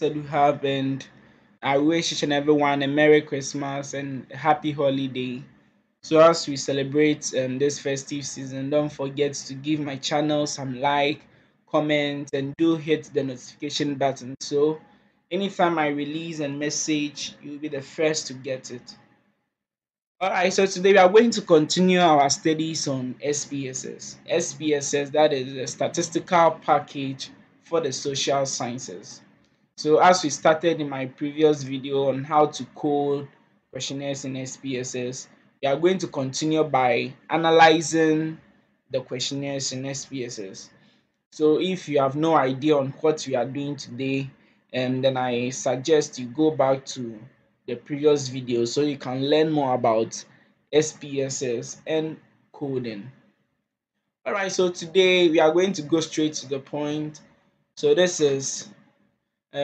that we have, and I wish each and everyone a Merry Christmas and a Happy Holiday. So, as we celebrate this festive season, don't forget to give my channel some like, comment, and do hit the notification button. So, anytime I release a message, you'll be the first to get it. Alright, so today we are going to continue our studies on SPSS. SPSS, that is a statistical package for the social sciences. So as we started in my previous video on how to code questionnaires in SPSS, we are going to continue by analyzing the questionnaires in SPSS. So if you have no idea on what we are doing today, then I suggest you go back to the previous video so you can learn more about SPSS and coding. Alright, so today we are going to go straight to the point. So this is the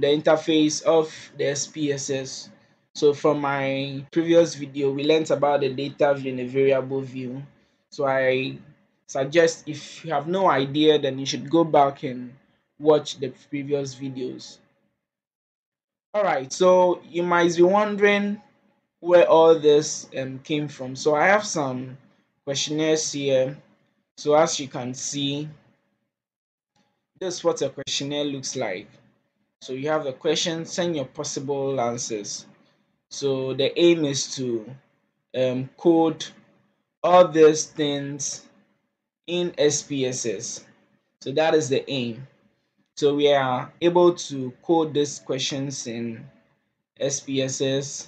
interface of the SPSS. So from my previous video, we learned about the data view and the variable view. So I suggest if you have no idea, then you should go back and watch the previous videos. Alright, so you might be wondering where all this came from. So I have some questionnaires here. So as you can see, this is what a questionnaire looks like. So you have the question, send your possible answers. So the aim is to code all these things in SPSS. So that is the aim. So we are able to code these questions in SPSS,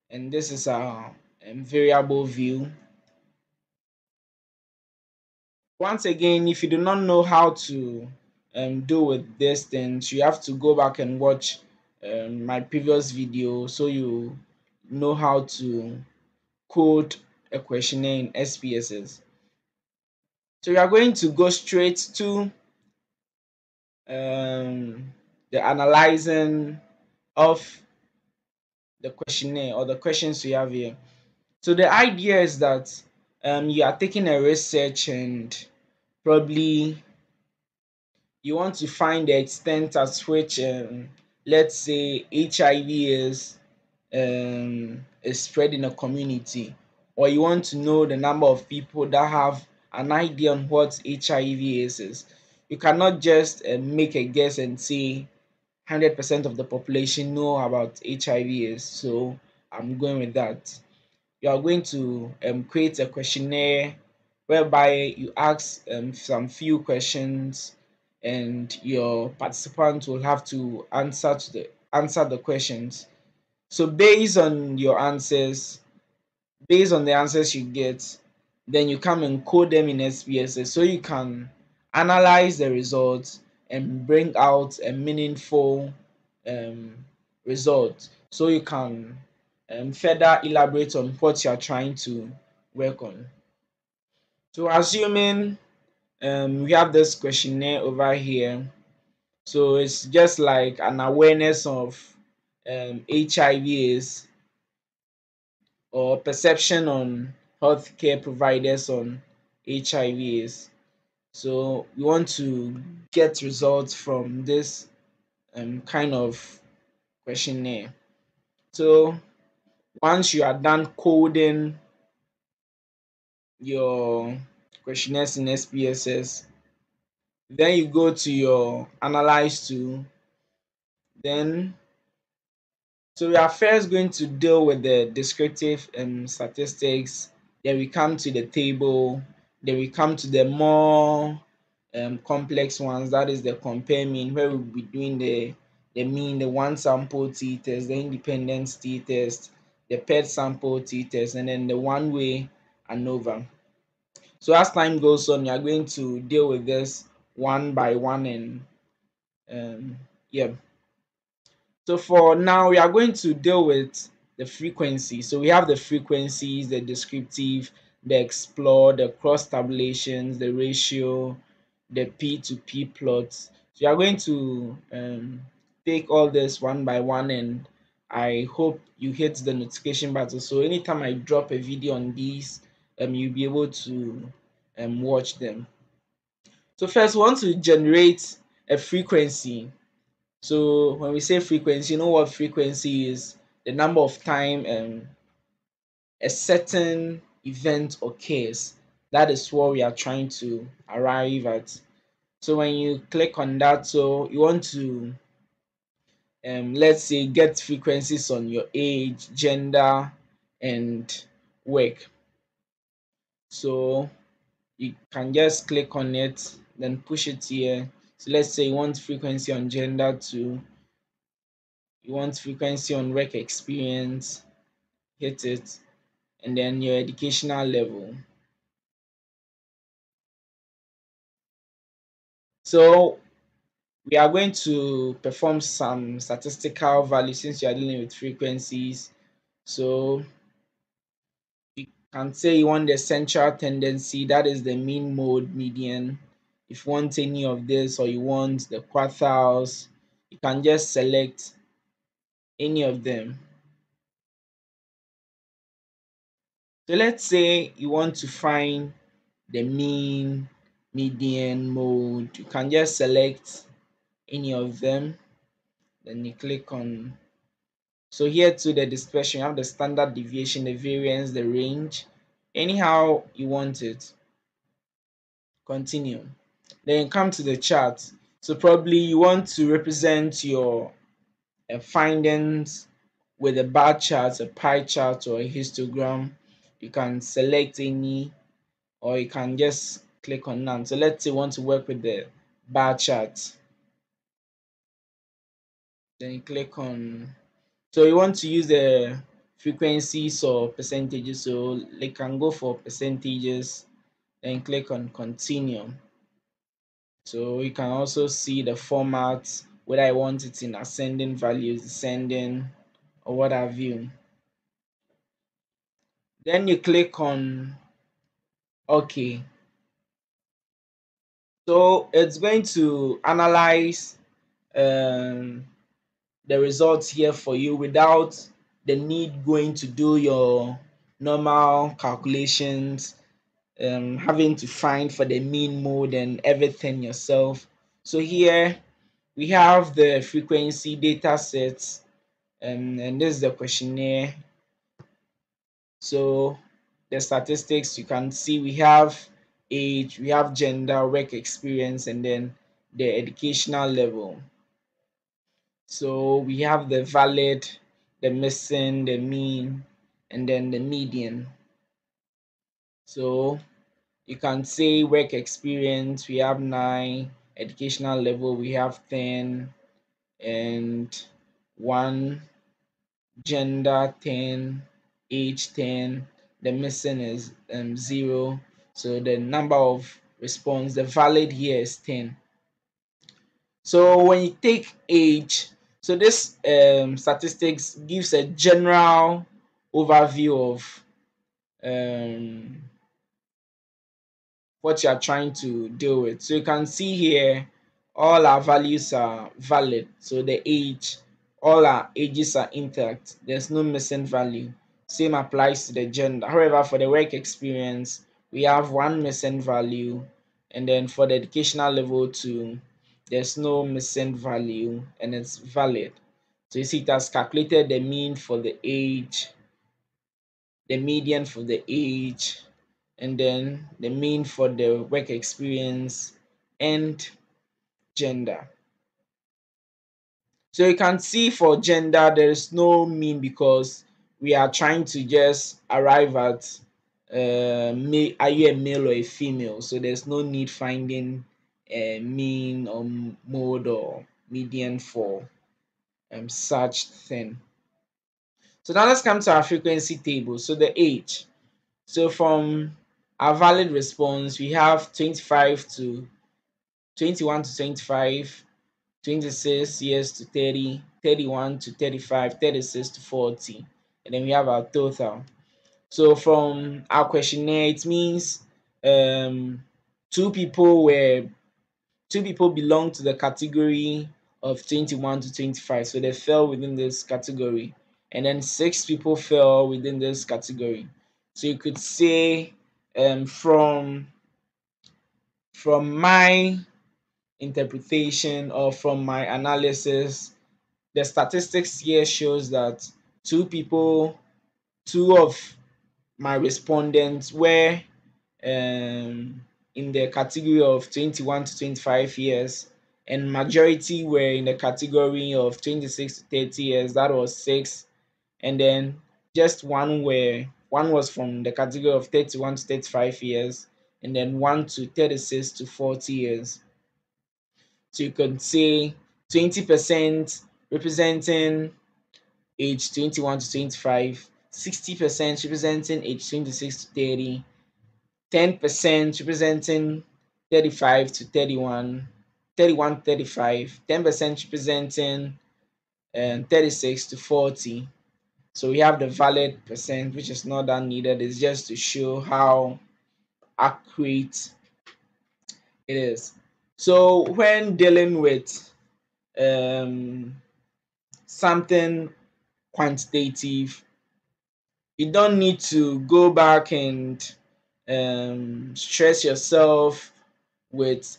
and this is our variable view. Once again, if you do not know how to do with these things, you have to go back and watch my previous video so you know how to code a questionnaire in SPSS. So we are going to go straight to the analyzing of the questionnaire or the questions we have here. So the idea is that you are taking a research and probably you want to find the extent at which let's say HIV is spread in a community, or you want to know the number of people that have an idea on what HIV is. You cannot just make a guess and say 100% of the population know about HIV is, so I'm going with that. You are going to create a questionnaire whereby you ask some few questions, and your participants will have to answer the questions. So based on the answers you get, then you come and code them in SPSS so you can analyze the results and bring out a meaningful um, result. So you can further elaborate on what you are trying to work on. So assuming we have this questionnaire over here, so it's just like an awareness of HIV is, or perception on healthcare providers on HIV is. So we want to get results from this kind of questionnaire. So once you are done coding your questionnaires in SPSS, then you go to your analyze tool. Then so we are first going to deal with the descriptive statistics. Then we come to the table. Then we come to the more complex ones. That is the compare mean, where we'll be doing the mean, the one sample t test, the independence t test, the paired sample t test, and then the one way ANOVA. So as time goes on, you are going to deal with this one by one, and yeah. So for now, we are going to deal with the frequency. So we have the frequencies, the descriptive, the explore, the cross tabulations, the ratio, the P to P plots. So we are going to take all this one by one, and I hope you hit the notification button. So anytime I drop a video on these, you'll be able to watch them. So first, we want to generate a frequency. So when we say frequency, you know what frequency is? The number of time a certain event occurs. That is what we are trying to arrive at. So when you click on that, so you want to let's say get frequencies on your age, gender, and work. So you can just click on it, then push it here. So let's say you want frequency on gender too, you want frequency on work experience, hit it, and then your educational level. So we are going to perform some statistical values since you are dealing with frequencies. So you can say you want the central tendency, that is the mean, mode, median. If you want any of this or you want the quartiles, you can just select any of them. So let's say you want to find the mean, median, mode. You can just select any of them. Then you click on. So here to the dispersion, you have the standard deviation, the variance, the range. Anyhow you want it. Continue. Then you come to the chart. So probably you want to represent your findings with a bar chart, a pie chart, or a histogram. You can select any, or you can just click on none. So let's say you want to work with the bar chart. Then you click on, so you want to use the frequencies or percentages. So they can go for percentages. Then click on continue. So you can also see the format, whether I want it in ascending values, descending, or what have you. Then you click on OK. So it's going to analyze um, the results here for you without the need going to do your normal calculations, having to find for the mean, mode, and everything yourself. So here we have the frequency data sets, and this is the questionnaire. So the statistics, you can see we have age, we have gender, work experience, and then the educational level. So we have the valid, the missing, the mean, and then the median. So you can say work experience, we have 9, educational level, we have 10, and 1, gender 10, age 10, the missing is 0. So the number of response, the valid here is 10. So when you take age, so this statistics gives a general overview of um, what you are trying to deal with. So you can see here all our values are valid. So the age, all our ages are intact. There's no missing value. Same applies to the gender. However, for the work experience, we have one missing value. And then for the educational level 2, there's no missing value and it's valid. So you see it has calculated the mean for the age, the median for the age, and then the mean for the work experience and gender. So you can see for gender there is no mean because we are trying to just arrive at are you a male or a female, so there's no need finding a mean or mode or median for such thing. So now let's come to our frequency table. So the age, so from our valid response we have 25 to 21 to 25, 26 years to 30, 31 to 35, 36 to 40, and then we have our total. So from our questionnaire, it means um, two people were two people belong to the category of 21 to 25, so they fell within this category, and then 6 people fell within this category. So you could say from my interpretation or from my analysis, the statistics here shows that two people, two of my respondents were in the category of 21 to 25 years, and majority were in the category of 26 to 30 years. That was six. And then just one was from the category of 31 to 35 years, and then one to 36 to 40 years. So you could say 20% representing age 21 to 25, 60% representing age 26 to 30, 10% representing 35 to 31, 31 to 35, 10% representing 36 to 40. So we have the valid percent, which is not that needed. It's just to show how accurate it is. So when dealing with um, something quantitative, you don't need to go back and stress yourself with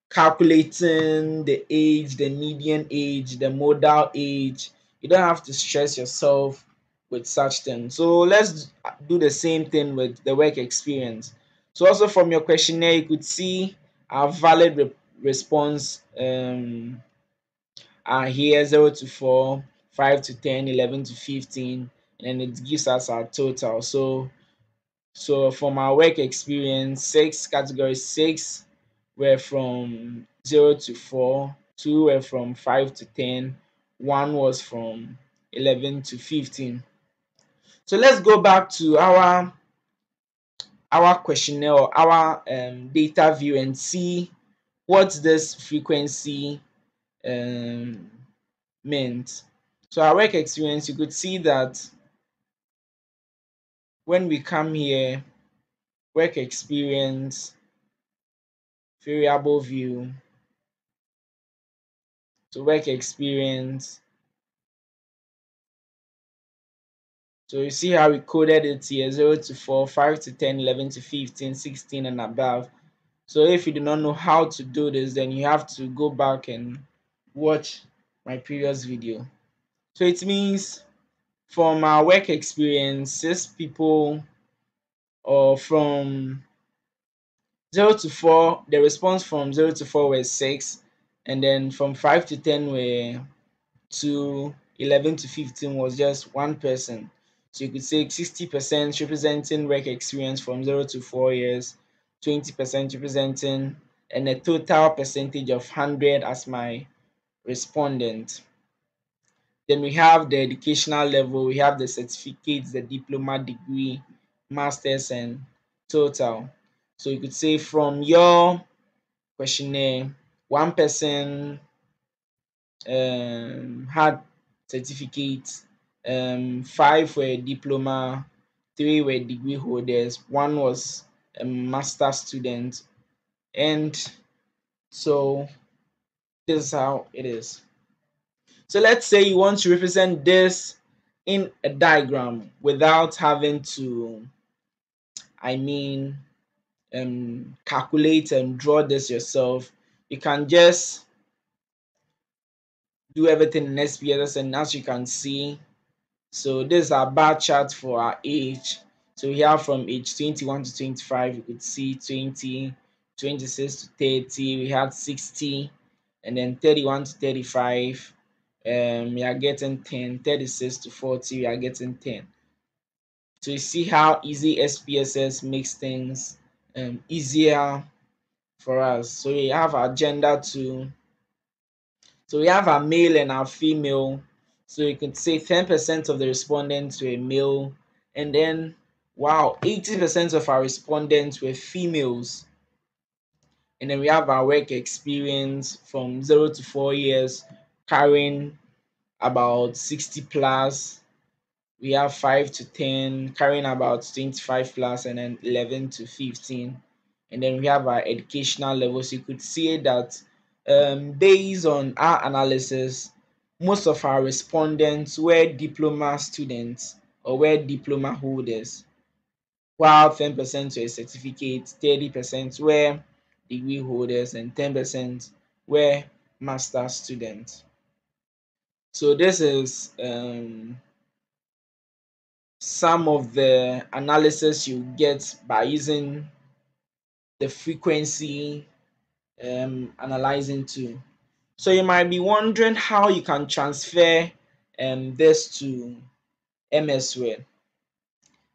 calculating the age, the median age, the modal age. You don't have to stress yourself with such things. So let's do the same thing with the work experience. So also from your questionnaire, you could see our valid response are here 0 to 4, 5 to 10, 11 to 15, and it gives us our total. So from our work experience, category 6 were from 0 to 4, 2 were from 5 to 10, 1 was from 11 to 15. So let's go back to our questionnaire or our data view and see what this frequency um, meant. So our work experience, you could see that when we come here, work experience, variable view, so work experience. So you see how we coded it here 0 to 4, 5 to 10, 11 to 15, 16 and above. So if you do not know how to do this, then you have to go back and watch my previous video. So it means from our work experience, 6 people, or from 0 to 4, the response from 0 to 4 was 6, and then from 5 to 10 were 2, 11 to 15 was just one person. So you could say 60% representing work experience from 0 to 4 years, 20% representing, and a total percentage of 100 as my respondent. Then we have the educational level, we have the certificates, the diploma, degree, masters, and total. So you could say from your questionnaire, one person had certificates, 5 were diploma, 3 were degree holders, 1 was a master student, and so this is how it is. So let's say you want to represent this in a diagram without having to, I mean, calculate and draw this yourself. You can just do everything in Spss, and as you can see, so this is our bar chart for our age. So we have from age 21 to 25, you could see 20, 26 to 30, we had 60, and then 31 to 35, we are getting 10, 36 to 40, we are getting 10. So you see how easy SPSS makes things easier for us. So we have our gender too. So we have our male and our female. So you could say 10% of the respondents were male, and then wow, 80% of our respondents were females. And then we have our work experience from 0 to 4 years, carrying about 60 plus. We have 5 to 10 carrying about 25 plus, and then 11 to 15. And then we have our educational levels. You could see that based on our analysis, most of our respondents were diploma students or were diploma holders, while 10% were certificates, 30% were degree holders and 10% were master students. So this is some of the analysis you get by using the frequency analyzing tool. So you might be wondering how you can transfer this to MS Word.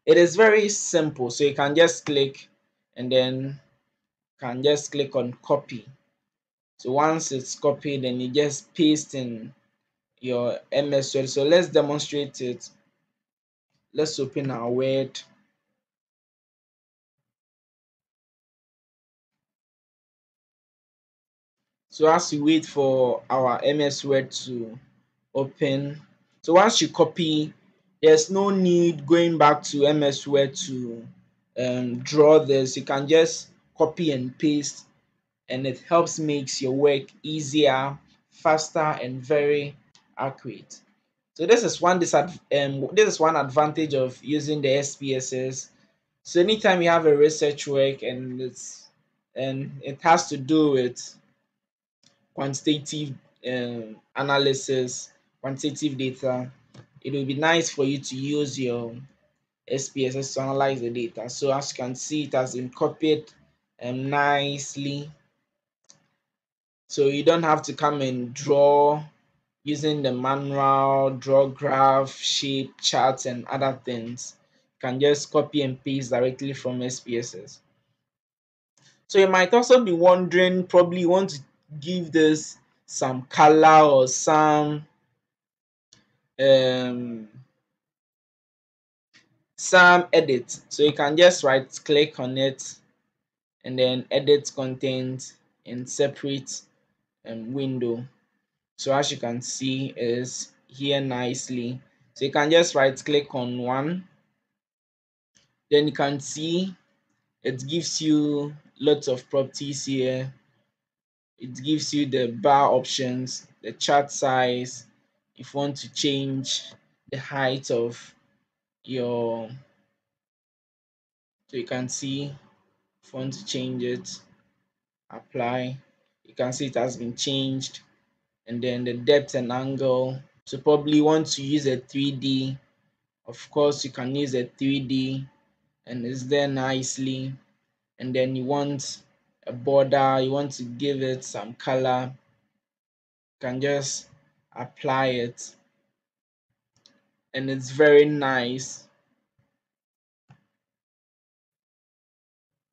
It is very simple. So you can just click and then can just click on copy. So once it's copied, then you just paste in your MS Word. So let's demonstrate it. Let's open our Word. So as we wait for our MS Word to open, so once you copy, there's no need going back to MS Word to draw this. You can just copy and paste, and it helps makes your work easier, faster, and very accurate. So this is this is one advantage of using the SPSS. So anytime you have a research work and it has to do with quantitative analysis, quantitative data, it will be nice for you to use your SPSS to analyze the data. So as you can see, it has been copied nicely. So you don't have to come and draw using the manual, draw graph, shape, charts, and other things. You can just copy and paste directly from SPSS. So you might also be wondering, probably you want to give this some color or um some edit. So you can just right click on it and then edit content in separate window. So as you can see is here nicely. So you can just right click on one, then you can see it gives you lots of properties here. It gives you the bar options, the chart size, if you want to change the height of your, so you can see if you want to change it, apply, you can see it has been changed. And then the depth and angle, so probably want to use a 3D, of course you can use a 3D and it's there nicely. And then you want a border, you want to give it some color, you can just apply it and it's very nice.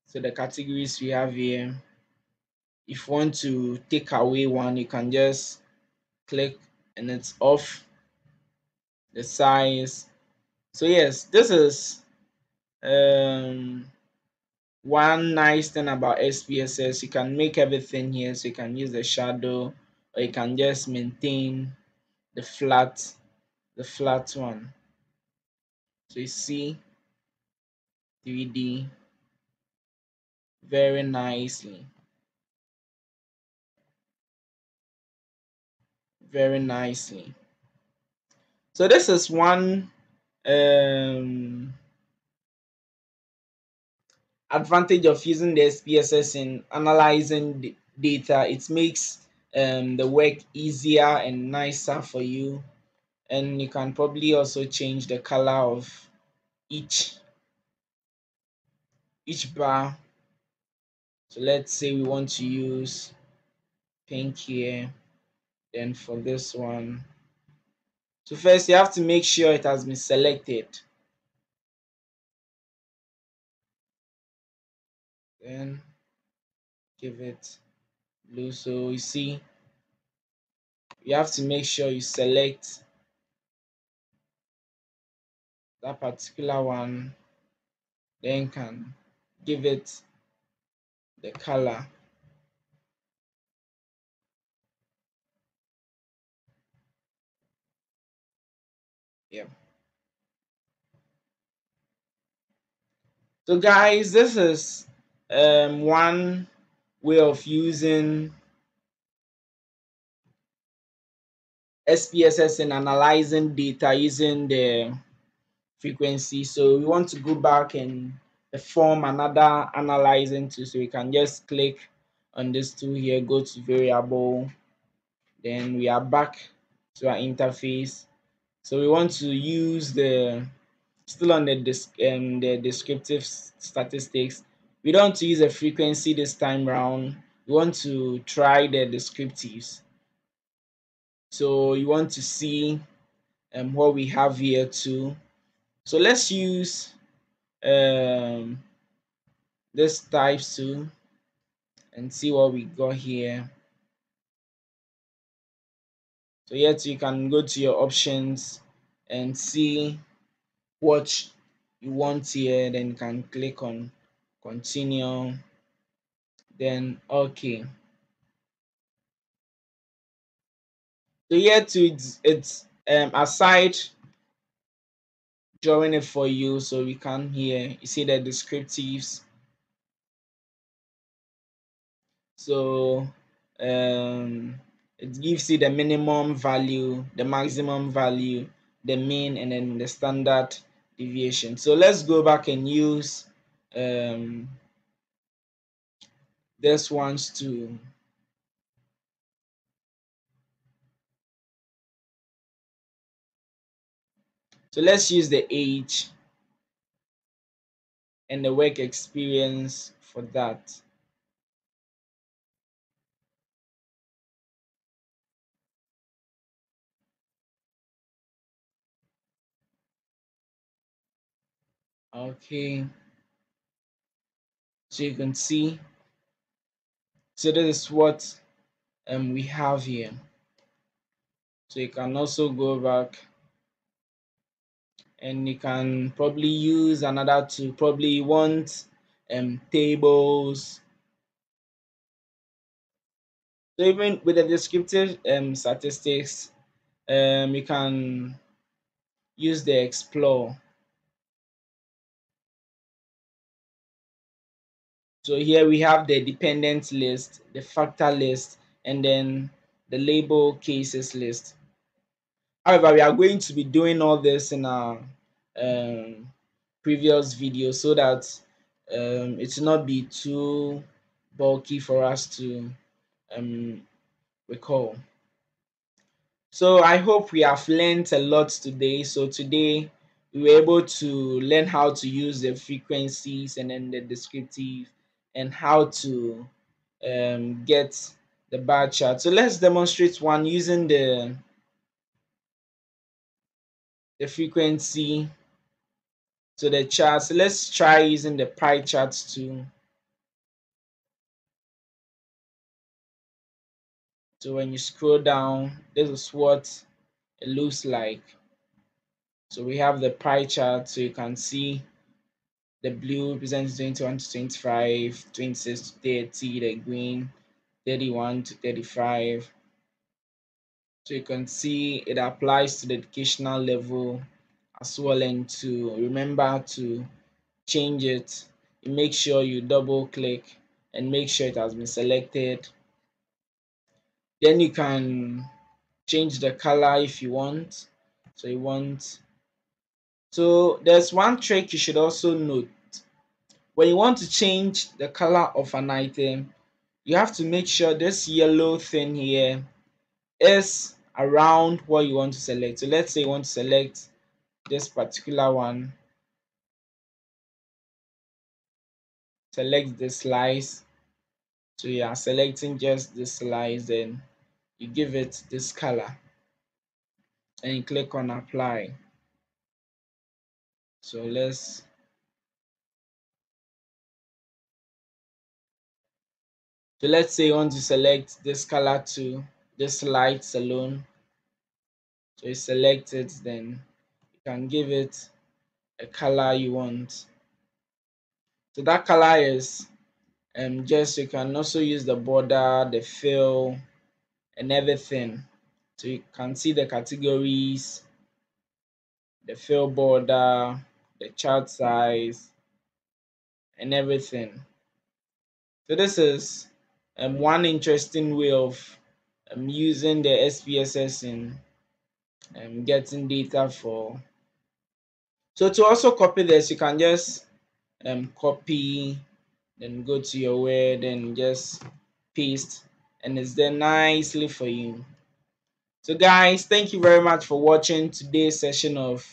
So the categories we have here, if you want to take away one, you can just click and it's off. The size, so yes, this is um one nice thing about SPSS. You can make everything here, so you can use the shadow or you can just maintain the flat one. So you see 3D very nicely, very nicely. So this is one um advantage of using the SPSS in analyzing the data. It makes the work easier and nicer for you, and you can probably also change the color of each bar. So let's say we want to use pink here, then for this one, so first you have to make sure it has been selected, then give it blue. So you see, you have to make sure you select that particular one, then can give it the color. Yeah. So guys, this is one way of using SPSS in analyzing data using the frequency. So we want to go back and perform another analyzing too. So we can just click on this tool here, go to variable, then we are back to our interface. So we want to use the still on the descriptive statistics. We don't want to use a frequency this time round. We want to try the descriptives. So you want to see what we have here too. So let's use um, this types too and see what we got here. So yet you can go to your options and see what you want here. Then you can click on continue. Then okay. So here too, it's aside drawing it for you, so we can here you see the descriptives. So it gives you the minimum value, the maximum value, the mean, and then the standard deviation. So let's go back and use um, this ones too. So let's use the age and the work experience for that. Okay, so you can see. So this is what we have here. So you can also go back and you can probably use another to probably want tables. So even with the descriptive statistics, you can use the explore. So here we have the dependent list, the factor list, and then the label cases list. However, we are going to be doing all this in our um, previous video so that it will not be too bulky for us to um, recall. So I hope we have learned a lot today. So today we were able to learn how to use the frequencies and then the descriptive and how to get the bar chart. So let's demonstrate one using the frequency. So the chart. So let's try using the pie charts too. So when you scroll down, this is what it looks like. So we have the pie chart, so you can see the blue represents 21 to 25, 26 to 30, the green 31 to 35. So you can see it applies to the educational level as well, and to remember to change it, you make sure you double click and make sure it has been selected. Then you can change the color if you want. So you want so there's one trick you should also note. When you want to change the color of an item, you have to make sure this yellow thing here is around what you want to select. So let's say you want to select this particular one, select the slice. So you are selecting just this slice, then you give it this color and you click on apply. So let's say you want to select this color to this light alone. So you select it, then you can give it a color you want. So that color is just you can also use the border, the fill, and everything. So you can see the categories, the fill border, the chart size, and everything. So this is one interesting way of using the SPSS in getting data for. So to also copy this, you can just copy, then go to your word and just paste, and it's there nicely for you. So guys, thank you very much for watching today's session of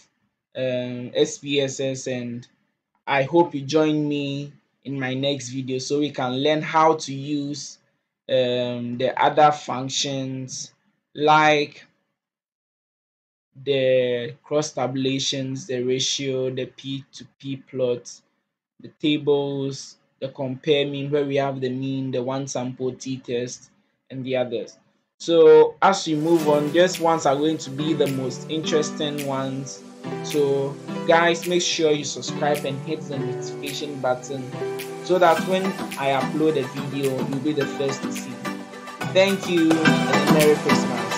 SPSS, and I hope you join me in my next video so we can learn how to use the other functions like the cross tabulations, the ratio, the P to P plot, the tables, the compare mean where we have the mean, the one sample t-test, and the others. So as we move on, just ones are going to be the most interesting ones. So guys, make sure you subscribe and hit the notification button so that when I upload a video, you'll be the first to see. Thank you and a Merry Christmas.